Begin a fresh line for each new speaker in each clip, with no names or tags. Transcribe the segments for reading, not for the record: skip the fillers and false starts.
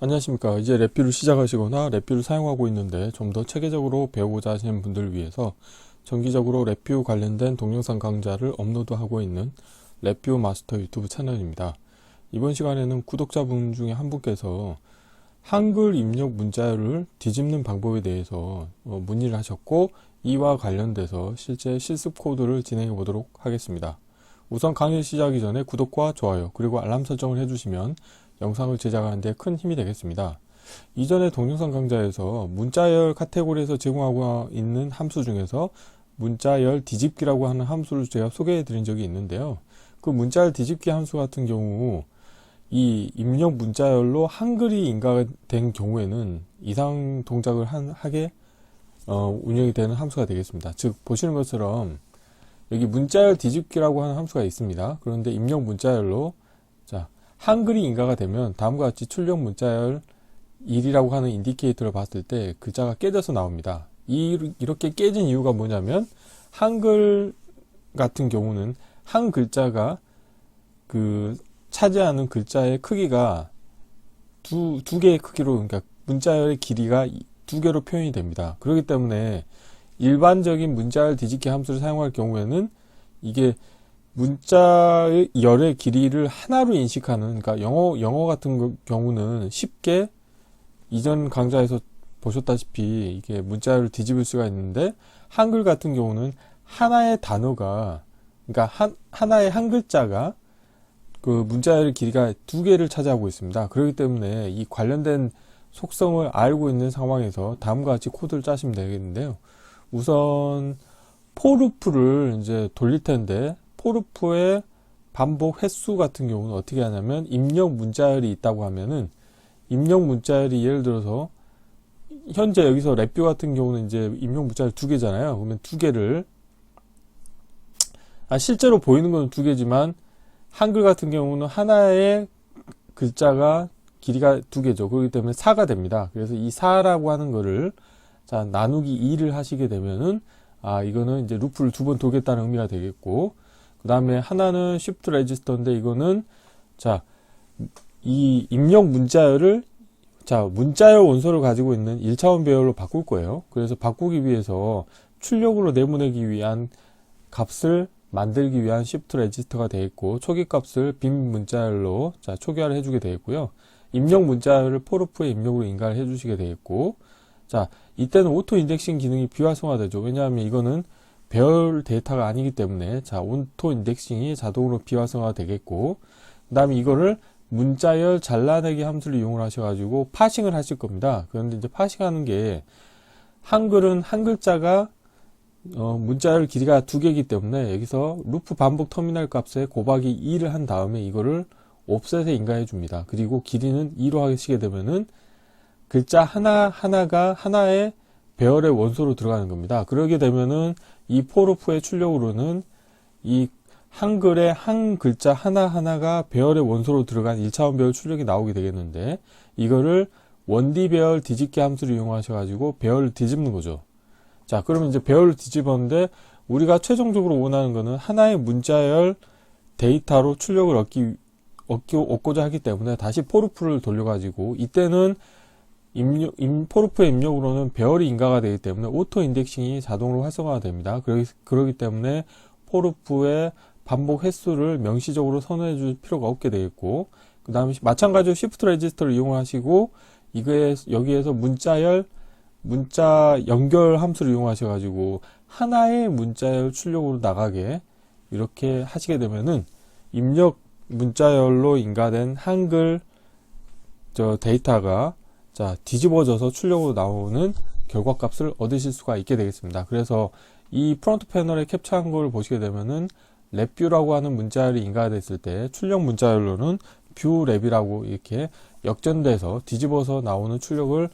안녕하십니까. 이제 랩뷰를 시작하시거나 랩뷰를 사용하고 있는데 좀 더 체계적으로 배우고자 하시는 분들을 위해서 정기적으로 랩뷰 관련된 동영상 강좌를 업로드하고 있는 랩뷰 마스터 유튜브 채널입니다. 이번 시간에는 구독자분 중에 한 분께서 한글 입력 문자열을 뒤집는 방법에 대해서 문의를 하셨고, 이와 관련돼서 실제 실습 코드를 진행해 보도록 하겠습니다. 우선 강의 시작하기 전에 구독과 좋아요 그리고 알람 설정을 해주시면 영상을 제작하는 데 큰 힘이 되겠습니다. 이전에 동영상 강좌에서 문자열 카테고리에서 제공하고 있는 함수 중에서 문자열 뒤집기라고 하는 함수를 제가 소개해 드린 적이 있는데요. 그 문자열 뒤집기 함수 같은 경우 이 입력 문자열로 한글이 인가된 경우에는 이상 동작을 하게 운영이 되는 함수가 되겠습니다. 즉 보시는 것처럼 여기 문자열 뒤집기라고 하는 함수가 있습니다. 그런데 입력 문자열로 한글이 인가가 되면 다음과 같이 출력 문자열 1이라고 하는 인디케이터를 봤을 때 글자가 깨져서 나옵니다. 이렇게 깨진 이유가 뭐냐면 한글 같은 경우는 한 글자가 차지하는 글자의 크기가 두 개의 크기로, 그러니까 문자열의 길이가 두 개로 표현이 됩니다. 그렇기 때문에 일반적인 문자열 뒤집기 함수를 사용할 경우에는 이게 문자열의 길이를 하나로 인식하는, 그러니까 영어 같은 경우는 쉽게 이전 강좌에서 보셨다시피 이게 문자열을 뒤집을 수가 있는데, 한글 같은 경우는 하나의 단어가, 그러니까 하나의 한 글자가 그 문자열의 길이가 두 개를 차지하고 있습니다. 그렇기 때문에 이 관련된 속성을 알고 있는 상황에서 다음과 같이 코드를 짜시면 되겠는데요. 우선 포루프를 이제 돌릴 텐데, 포루프의 반복 횟수 같은 경우는 어떻게 하냐면, 입력 문자열이 있다고 하면은 입력 문자열이 예를 들어서 현재 여기서 랩뷰 같은 경우는 이제 입력 문자열 두 개잖아요. 그러면 두 개를 실제로 보이는 건 두 개지만 한글 같은 경우는 하나의 글자가 길이가 두 개죠. 그렇기 때문에 4가 됩니다. 그래서 이 4라고 하는 거를 나누기 2를 하시게 되면은 이거는 이제 루프를 두 번 돌겠다는 의미가 되겠고, 그 다음에 하나는 shift register인데 이거는 이 입력 문자열을 문자열 원소를 가지고 있는 1차원 배열로 바꿀 거예요. 그래서 바꾸기 위해서 출력으로 내보내기 위한 값을 만들기 위한 shift register가 되겠고, 초기 값을 빈 문자열로 초기화를 해주게 되겠고요. 입력 문자열을 포루프의 입력으로 인가를 해주시게 되겠고, 이때는 오토 인덱싱 기능이 비활성화되죠. 왜냐하면 이거는 배열 데이터가 아니기 때문에 오토 인덱싱이 자동으로 비활성화가 되겠고, 그 다음에 이거를 문자열 잘라내기 함수를 이용을 하셔가지고 파싱을 하실 겁니다. 그런데 이제 파싱하는 게, 한글은 한 글자가 문자열 길이가 두 개이기 때문에 여기서 루프 반복 터미널 값에 곱하기 2를 한 다음에 이거를 옵셋에 인가해 줍니다. 그리고 길이는 2로 하시게 되면은 글자 하나가 하나의 배열의 원소로 들어가는 겁니다. 그러게 되면은 이 포루프의 출력으로는 이 한글의 한 글자 하나하나가 배열의 원소로 들어간 1차원 배열 출력이 나오게 되겠는데, 이거를 1D 배열 뒤집기 함수를 이용하셔가지고 배열을 뒤집는 거죠. 그러면 이제 배열을 뒤집었는데, 우리가 최종적으로 원하는 거는 하나의 문자열 데이터로 출력을 얻고자 하기 때문에 다시 포루프를 돌려가지고, 이때는 포루프의 입력으로는 배열이 인가가 되기 때문에 오토 인덱싱이 자동으로 활성화가 됩니다. 그렇기 때문에 포루프의 반복 횟수를 명시적으로 선언해 줄 필요가 없게 되겠고, 그 다음에 마찬가지로 shift register를 이용하시고, 여기에서 문자 연결 함수를 이용하셔가지고 하나의 문자열 출력으로 나가게 이렇게 하시게 되면은 입력 문자열로 인가된 한글 데이터가 뒤집어져서 출력으로 나오는 결과값을 얻으실 수가 있게 되겠습니다. 그래서 이 프론트 패널에 캡처한 걸 보시게 되면은 랩뷰라고 하는 문자열이 인가가 됐을 때 출력 문자열로는 뷰랩이라고 이렇게 역전돼서 뒤집어서 나오는 출력을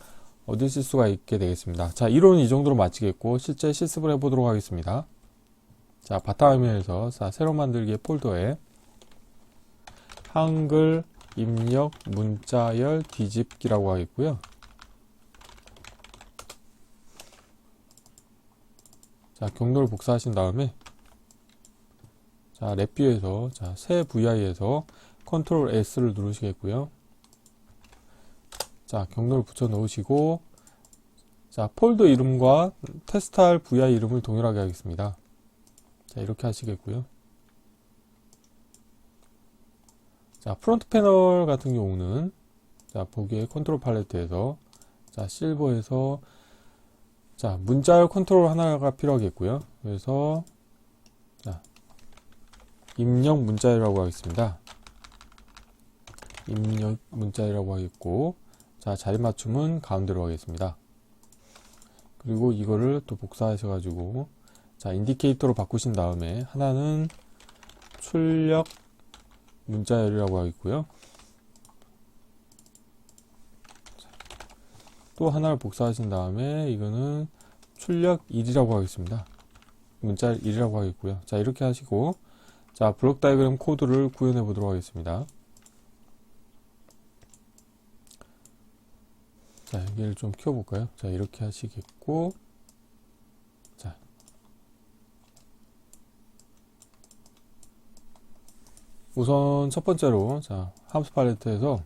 얻으실 수가 있게 되겠습니다. 이론은 이 정도로 마치겠고, 실제 실습을 해보도록 하겠습니다. 바탕화면에서 새로 만들기의 폴더에 한글 입력 문자열 뒤집기라고 하겠고요. 경로를 복사하신 다음에 랩뷰에서 새 VI에서 컨트롤 S를 누르시겠고요. 자, 경로를 붙여 넣으시고, 자, 폴더 이름과 테스트할 vi 이름을 동일하게 하겠습니다. 자, 이렇게 하시겠고요. 자, 프론트 패널 같은 경우는, 자, 보기에 컨트롤 팔레트에서, 자, 실버에서, 자, 문자열 컨트롤 하나가 필요하겠고요. 그래서, 자, 입력 문자열이라고 하겠습니다. 입력 문자열이라고 하겠고, 자, 자리 맞춤은 가운데로 하겠습니다. 그리고 이거를 또 복사하셔가지고, 자, 인디케이터로 바꾸신 다음에, 하나는 출력 문자열이라고 하겠고요. 또 하나를 복사하신 다음에, 이거는 출력 1이라고 하겠습니다. 문자열 1이라고 하겠고요. 자, 이렇게 하시고, 자, 블록 다이어그램 코드를 구현해 보도록 하겠습니다. 자, 여기를 좀 키워볼까요? 자, 이렇게 하시겠고, 자, 우선 첫 번째로, 자, 함수 팔레트에서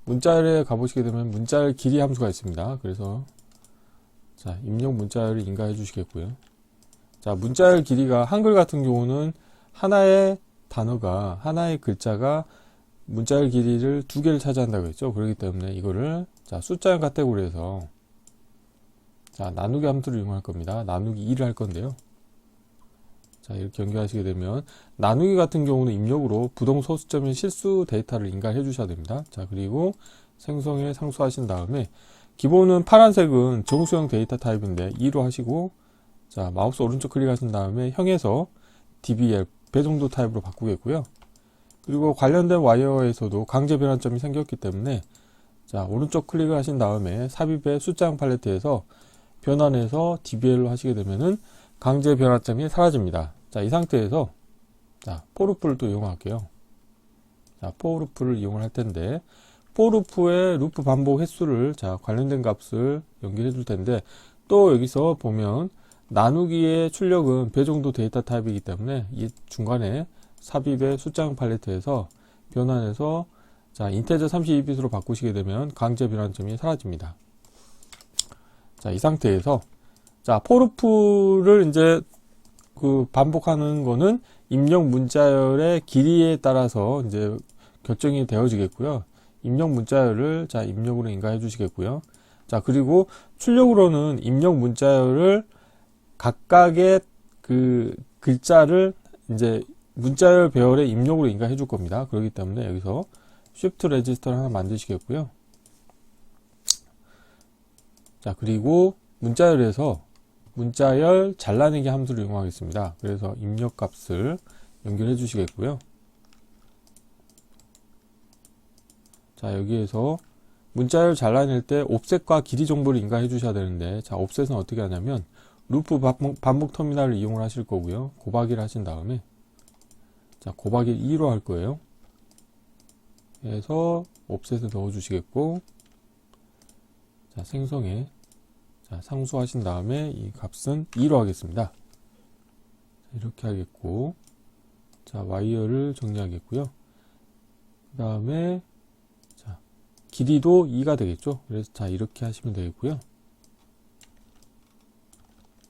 문자열에 가보시게 되면 문자열 길이 함수가 있습니다. 그래서, 자, 입력 문자열을 인가해 주시겠고요. 자, 문자열 길이가 한글 같은 경우는 하나의 단어가, 하나의 글자가 문자열 길이를 두 개를 차지한다고 했죠. 그렇기 때문에 이거를, 자, 숫자형 카테고리에서, 자, 나누기 함수를 이용할 겁니다. 나누기 2를 할 건데요. 자, 이렇게 연결하시게 되면, 나누기 같은 경우는 입력으로 부동 소수점인 실수 데이터를 인가해 주셔야 됩니다. 자, 그리고 생성에 상수하신 다음에, 기본은 파란색은 정수형 데이터 타입인데 2로 하시고, 자, 마우스 오른쪽 클릭하신 다음에 형에서 dbl 배정도 타입으로 바꾸겠고요. 그리고 관련된 와이어에서도 강제 변환점이 생겼기 때문에, 자, 오른쪽 클릭을 하신 다음에 삽입의 숫자형 팔레트에서 변환해서 dbl로 하시게 되면은 강제 변환점이 사라집니다. 자, 이 상태에서, 자, 포루프를 또 이용할게요. 자, 포루프를 이용을 할 텐데, 포루프의 루프 반복 횟수를, 자, 관련된 값을 연결해 줄 텐데, 또 여기서 보면 나누기의 출력은 배정도 데이터 타입이기 때문에 이 중간에 삽입의 숫자형 팔레트에서 변환해서, 자, 인테저 32빗으로 바꾸시게 되면 강제 변환점이 사라집니다. 자, 이 상태에서, 자, 포루프를 이제 그 반복하는 거는 입력 문자열의 길이에 따라서 이제 결정이 되어지겠고요. 입력 문자열을, 자, 입력으로 인가해 주시겠고요. 자, 그리고 출력으로는 입력 문자열을 각각의 그 글자를 이제 문자열 배열의 입력으로 인가해 줄 겁니다. 그렇기 때문에 여기서 Shift 레지스터를 하나 만드시겠고요. 자, 그리고 문자열에서 문자열 잘라내기 함수를 이용하겠습니다. 그래서 입력 값을 연결해 주시겠고요. 자, 여기에서 문자열 잘라낼 때 옵셋과 길이 정보를 인가해 주셔야 되는데, 자, 옵셋은 어떻게 하냐면 루프 반복 터미널을 이용을 하실 거고요. 곱하기를 하신 다음에, 자, 곱하기 2로 할 거예요. 그래서 옵셋을 넣어 주시겠고, 자, 생성에, 자, 상수하신 다음에 이 값은 2로 하겠습니다. 자, 이렇게 하겠고, 자, 와이어를 정리하겠고요. 그 다음에, 자, 길이도 2가 되겠죠. 그래서, 자, 이렇게 하시면 되겠고요.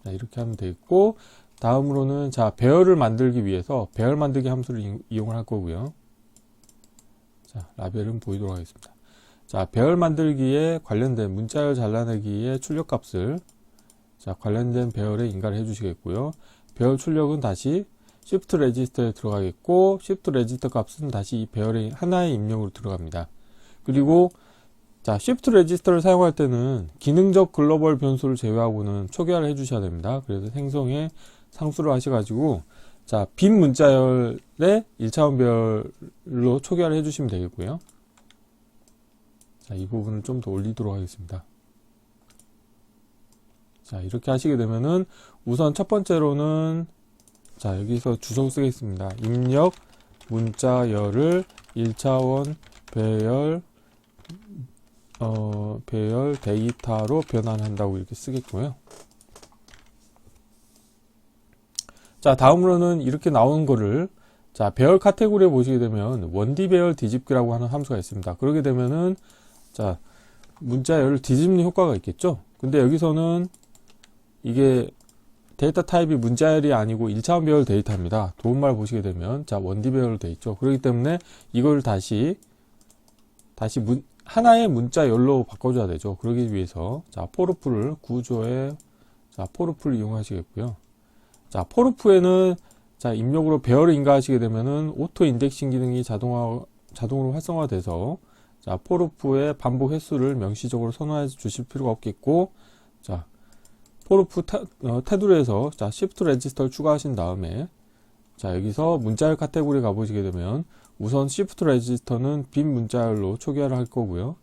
자, 이렇게 하면 되겠고, 다음으로는, 자, 배열을 만들기 위해서 배열 만들기 함수를 이용을 할 거고요. 자, 라벨은 보이도록 하겠습니다. 자, 배열 만들기에 관련된 문자열 잘라내기의 출력값을, 자, 관련된 배열에 인가를 해 주시겠고요. 배열 출력은 다시 Shift 레지스터에 들어가겠고, Shift 레지스터 값은 다시 이 배열의 하나의 입력으로 들어갑니다. 그리고, 자, Shift 레지스터를 사용할 때는 기능적 글로벌 변수를 제외하고는 초기화를 해 주셔야 됩니다. 그래서 생성에 상수를 하셔가지고, 자, 빈 문자열의 1차원 배열로 초기화를 해 주시면 되겠고요. 자, 이 부분을 좀 더 올리도록 하겠습니다. 자, 이렇게 하시게 되면은 우선 첫 번째로는, 자, 여기서 주소 쓰겠습니다. 입력 문자열을 1차원 배열 배열 데이터로 변환한다고 이렇게 쓰겠고요. 자, 다음으로는 이렇게 나오는 거를, 자, 배열 카테고리에 보시게 되면 원디 배열 뒤집기라고 하는 함수가 있습니다. 그러게 되면은, 자, 문자열을 뒤집는 효과가 있겠죠. 근데 여기서는 이게 데이터 타입이 문자열이 아니고 1차원 배열 데이터입니다. 도움말 보시게 되면 자 1D 배열로 되어 있죠. 그렇기 때문에 이걸 다시 하나의 문자열로 바꿔줘야 되죠. 그러기 위해서 자 포르프를 구조에 자 포르프를 이용하시겠고요. 자 포르프에는 자 입력으로 배열을 인가하시게 되면은 오토 인덱싱 기능이 자동으로 활성화돼서 자 포르프의 반복 횟수를 명시적으로 선언해 주실 필요가 없겠고, 자 포르프 테두리에서 자 시프트 레지스터를 추가하신 다음에 자 여기서 문자열 카테고리 가보시게 되면 우선 시프트 레지스터는 빈 문자열로 초기화를 할 거고요.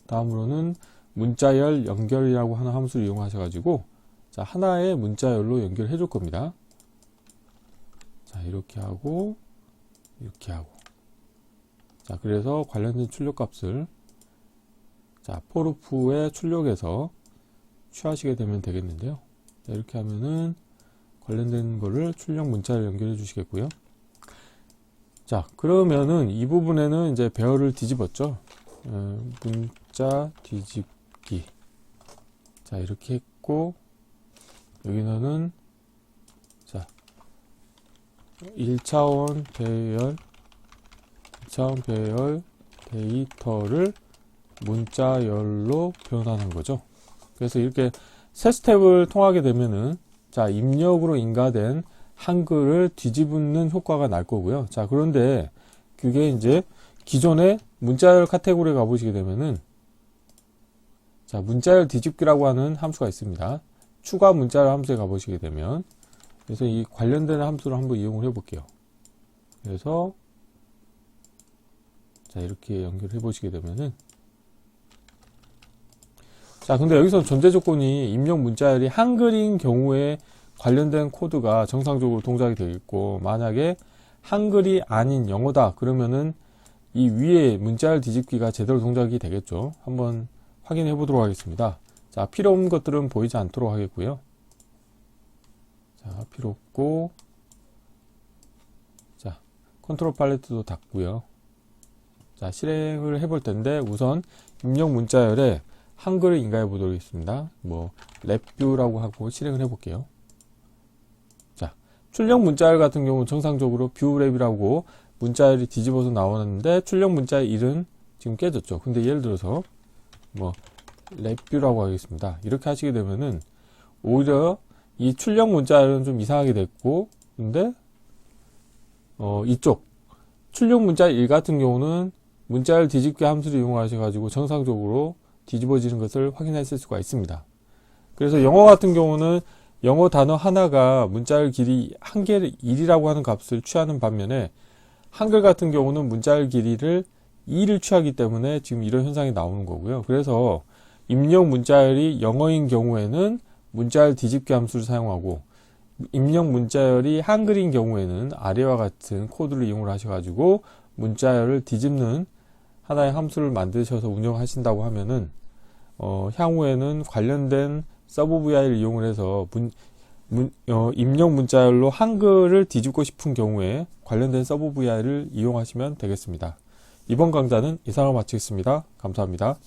다음으로는 문자열 연결이라고 하는 함수를 이용하셔가지고 자 하나의 문자열로 연결해 줄 겁니다. 자 이렇게 하고 이렇게 하고 자 그래서 관련된 출력 값을 자 포르프의 출력에서 취하시게 되면 되겠는데요. 자, 이렇게 하면은 관련된 거를 출력 문자를 연결해 주시겠고요. 자 그러면은 이 부분에는 이제 배열을 뒤집었죠. 문자 뒤집기 자 이렇게 했고, 여기서는 자 1차원 배열 데이터를 문자열로 변환한 거죠. 그래서 이렇게 세 스텝을 통하게 되면은 자 입력으로 인가된 한글을 뒤집는 효과가 날 거고요. 자 그런데 그게 이제 기존의 문자열 카테고리에 가보시게 되면은 자 문자열 뒤집기라고 하는 함수가 있습니다. 추가 문자열 함수에 가보시게 되면, 그래서 이 관련된 함수를 한번 이용을 해 볼게요. 그래서 자 이렇게 연결해 보시게 되면은 자 근데 여기서 전제 조건이 입력 문자열이 한글인 경우에 관련된 코드가 정상적으로 동작이 되겠고, 만약에 한글이 아닌 영어다 그러면은 이 위에 문자열 뒤집기가 제대로 동작이 되겠죠. 한번 확인해 보도록 하겠습니다. 자 필요 없는 것들은 보이지 않도록 하겠고요. 자 필요 없고 자 컨트롤 팔레트도 닫고요. 자 실행을 해 볼 텐데 우선 입력 문자열에 한글을 인가해 보도록 하겠습니다. 뭐 랩뷰라고 하고 실행을 해 볼게요. 자 출력 문자열 같은 경우는 정상적으로 뷰랩이라고 문자열이 뒤집어서 나오는데 출력 문자열 1은 지금 깨졌죠. 근데 예를 들어서 뭐 랩뷰라고 하겠습니다. 이렇게 하시게 되면은 오히려 이 출력 문자열은 좀 이상하게 됐고, 근데 이쪽 출력 문자열 1 같은 경우는 문자열 뒤집기 함수를 이용하셔가지고 정상적으로 뒤집어지는 것을 확인하실 수가 있습니다. 그래서 영어 같은 경우는 영어 단어 하나가 문자열 길이 한개를 1이라고 하는 값을 취하는 반면에 한글 같은 경우는 문자열 길이를 2를 취하기 때문에 지금 이런 현상이 나오는 거고요. 그래서 입력 문자열이 영어인 경우에는 문자열 뒤집기 함수를 사용하고, 입력 문자열이 한글인 경우에는 아래와 같은 코드를 이용을 하셔가지고 문자열을 뒤집는 하나의 함수를 만드셔서 운영하신다고 하면은 향후에는 관련된 서브 VI를 이용을 해서 입력 문자열로 한글을 뒤집고 싶은 경우에 관련된 서브 VI를 이용하시면 되겠습니다. 이번 강좌는 이상으로 마치겠습니다. 감사합니다.